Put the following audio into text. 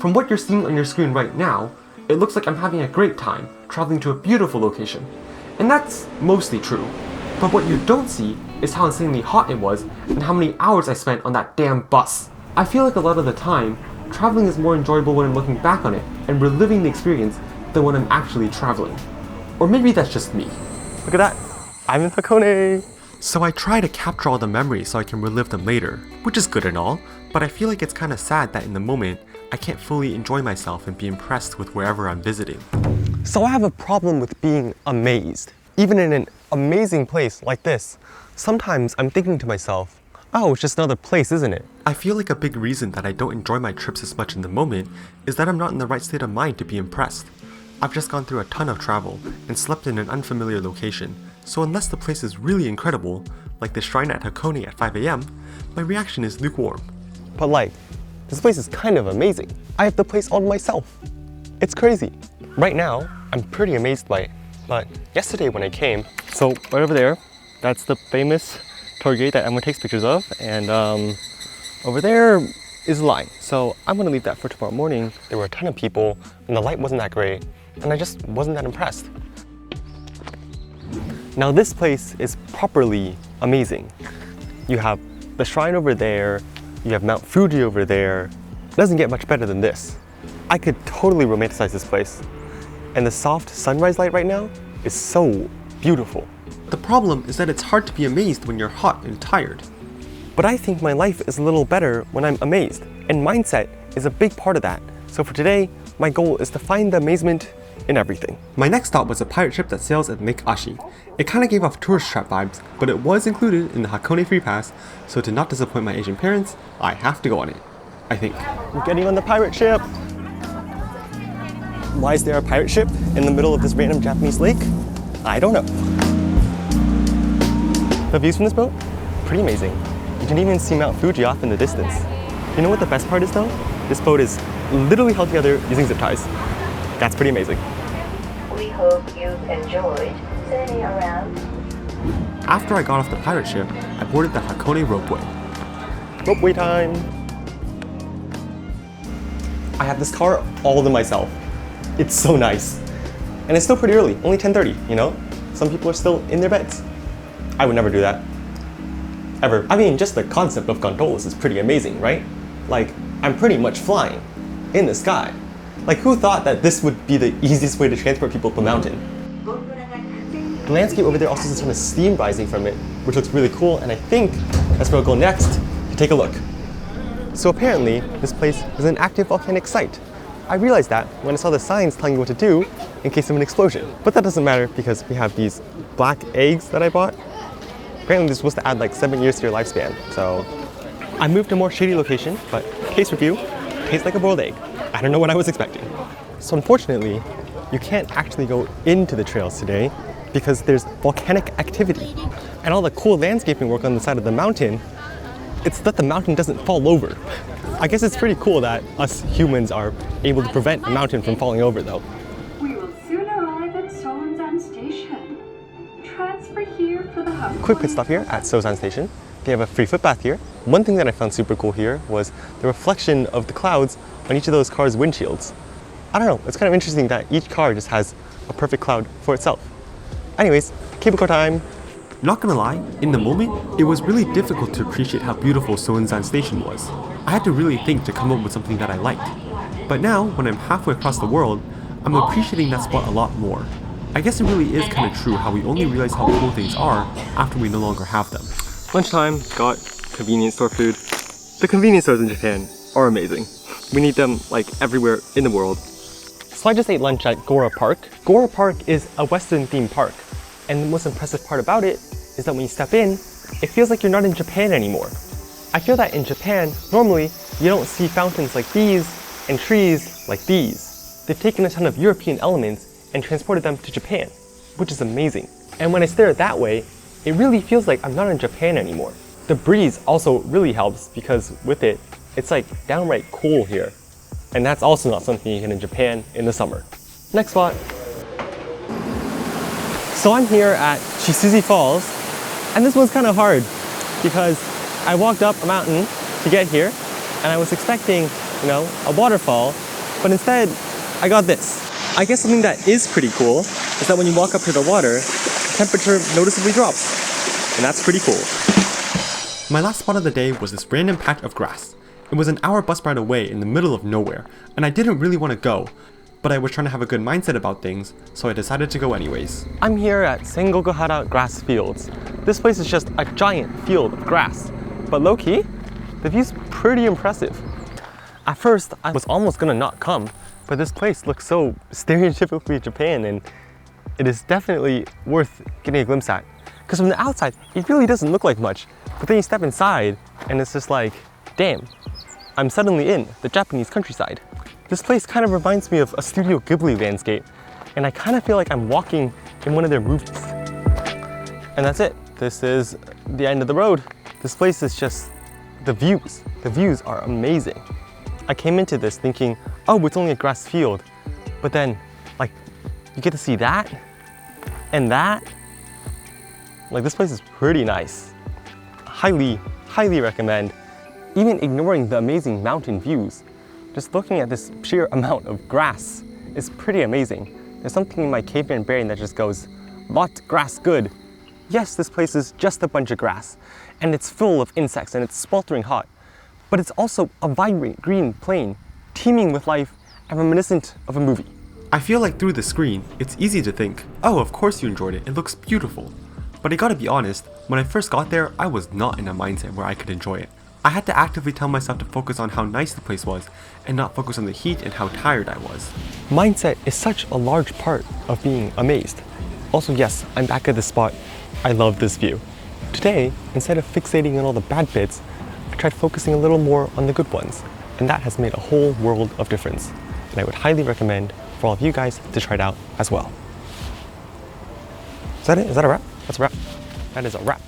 From what you're seeing on your screen right now, it looks like I'm having a great time traveling to a beautiful location. And that's mostly true. But what you don't see is how insanely hot it was and how many hours I spent on that damn bus. I feel like a lot of the time, traveling is more enjoyable when I'm looking back on it and reliving the experience than when I'm actually traveling. Or maybe that's just me. Look at that! I'm in Hakone! So I try to capture all the memories so I can relive them later, which is good and all, but I feel like it's kinda sad that in the moment, I can't fully enjoy myself and be impressed with wherever I'm visiting. So I have a problem with being amazed. Even in an amazing place like this, sometimes I'm thinking to myself, oh, it's just another place, isn't it? I feel like a big reason that I don't enjoy my trips as much in the moment is that I'm not in the right state of mind to be impressed. I've just gone through a ton of travel and slept in an unfamiliar location, so unless the place is really incredible, like the shrine at Hakone at 5 AM, my reaction is lukewarm. But like, this place is kind of amazing. I have the place all to myself. It's crazy. Right now, I'm pretty amazed by it. But yesterday when I came, so right over there, that's the famous tour gate that everyone takes pictures of, and over there is a line. So I'm gonna leave that for tomorrow morning. There were a ton of people, and the light wasn't that great, and I just wasn't that impressed. Now this place is properly amazing. You have the shrine over there, you have Mount Fuji over there. It doesn't get much better than this. I could totally romanticize this place. And the soft sunrise light right now is so beautiful. The problem is that it's hard to be amazed when you're hot and tired. But I think my life is a little better when I'm amazed, and mindset is a big part of that. So for today, my goal is to find the amazement in everything. My next stop was a pirate ship that sails at Lake Ashi. It kinda gave off tourist trap vibes, but it was included in the Hakone free pass, so to not disappoint my Asian parents, I have to go on it. I think. We're getting on the pirate ship! Why is there a pirate ship in the middle of this random Japanese lake? I don't know. The views from this boat? Pretty amazing. You can even see Mount Fuji off in the distance. You know what the best part is though? This boat is literally held together using zip ties. That's pretty amazing. We hope you've enjoyed sailing around. After I got off the pirate ship, I boarded the Hakone ropeway. Ropeway time! I have this car all to myself. It's so nice. And it's still pretty early, only 10:30, you know? Some people are still in their beds. I would never do that. Ever. I mean, just the concept of gondolas is pretty amazing, right? Like, I'm pretty much flying in the sky. Like, who thought that this would be the easiest way to transport people up a mountain? The landscape over there also has a ton of steam rising from it, which looks really cool, and I think that's where I'll go next to take a look. So apparently, this place is an active volcanic site. I realized that when I saw the signs telling you what to do in case of an explosion. But that doesn't matter because we have these black eggs that I bought. Apparently they're supposed to add like 7 years to your lifespan, so I moved to a more shady location, but case review, tastes like a boiled egg. I don't know what I was expecting. So unfortunately, you can't actually go into the trails today because there's volcanic activity. And all the cool landscaping work on the side of the mountain, it's that the mountain doesn't fall over. I guess it's pretty cool that us humans are able to prevent a mountain from falling over though. We will soon arrive at Sounsan Station. Transfer here for the hub. Quick pit stop here at Sosan Station. They have a free footbath here. One thing that I found super cool here was the reflection of the clouds on each of those cars' windshields. I don't know, it's kind of interesting that each car just has a perfect cloud for itself. Anyways, cable car time. Not gonna lie, in the moment, it was really difficult to appreciate how beautiful Sounsan Station was. I had to really think to come up with something that I liked. But now, when I'm halfway across the world, I'm appreciating that spot a lot more. I guess it really is kind of true how we only realize how cool things are after we no longer have them. Lunchtime, got convenience store food. The convenience stores in Japan are amazing. We need them like everywhere in the world. So I just ate lunch at Gora Park. Gora Park is a Western themed park. And the most impressive part about it is that when you step in, it feels like you're not in Japan anymore. I feel that in Japan, normally, you don't see fountains like these and trees like these. They've taken a ton of European elements and transported them to Japan, which is amazing. And when I stare at it that way, it really feels like I'm not in Japan anymore. The breeze also really helps because with it, it's like downright cool here. And that's also not something you get in Japan in the summer. Next spot. So I'm here at Chisuzi Falls, and this one's kind of hard because I walked up a mountain to get here, and I was expecting, you know, a waterfall, But instead, I got this. I guess something that is pretty cool is that when you walk up to the water, the temperature noticeably drops. And that's pretty cool. My last spot of the day was this random patch of grass. It was an hour bus ride away in the middle of nowhere, and I didn't really want to go, but I was trying to have a good mindset about things, so I decided to go anyways. I'm here at Sengokuhara Grass Fields. This place is just a giant field of grass, but low-key, the view's pretty impressive. At first, I was almost gonna not come, but this place looks so stereotypically Japan, and it is definitely worth getting a glimpse at. Because from the outside, it really doesn't look like much, but then you step inside, and it's just like, damn, I'm suddenly in the Japanese countryside. This place kind of reminds me of a Studio Ghibli landscape, and I kind of feel like I'm walking in one of their movies. And that's it. This is the end of the road. This place is just the views. The views are amazing. I came into this thinking, oh, it's only a grass field, but then, like, you get to see that and that. Like, this place is pretty nice. Highly, highly recommend. Even ignoring the amazing mountain views, just looking at this sheer amount of grass is pretty amazing. There's something in my caveman brain that just goes, lot grass good. Yes, this place is just a bunch of grass, and it's full of insects and it's sweltering hot, but it's also a vibrant green plain, teeming with life and reminiscent of a movie. I feel like through the screen, it's easy to think, oh, of course you enjoyed it, it looks beautiful. But I gotta be honest, when I first got there, I was not in a mindset where I could enjoy it. I had to actively tell myself to focus on how nice the place was and not focus on the heat and how tired I was. Mindset is such a large part of being amazed. Also, yes, I'm back at this spot. I love this view. Today, instead of fixating on all the bad bits, I tried focusing a little more on the good ones, and that has made a whole world of difference. And I would highly recommend for all of you guys to try it out as well. Is that it? Is that a wrap? That's a wrap. That is a wrap.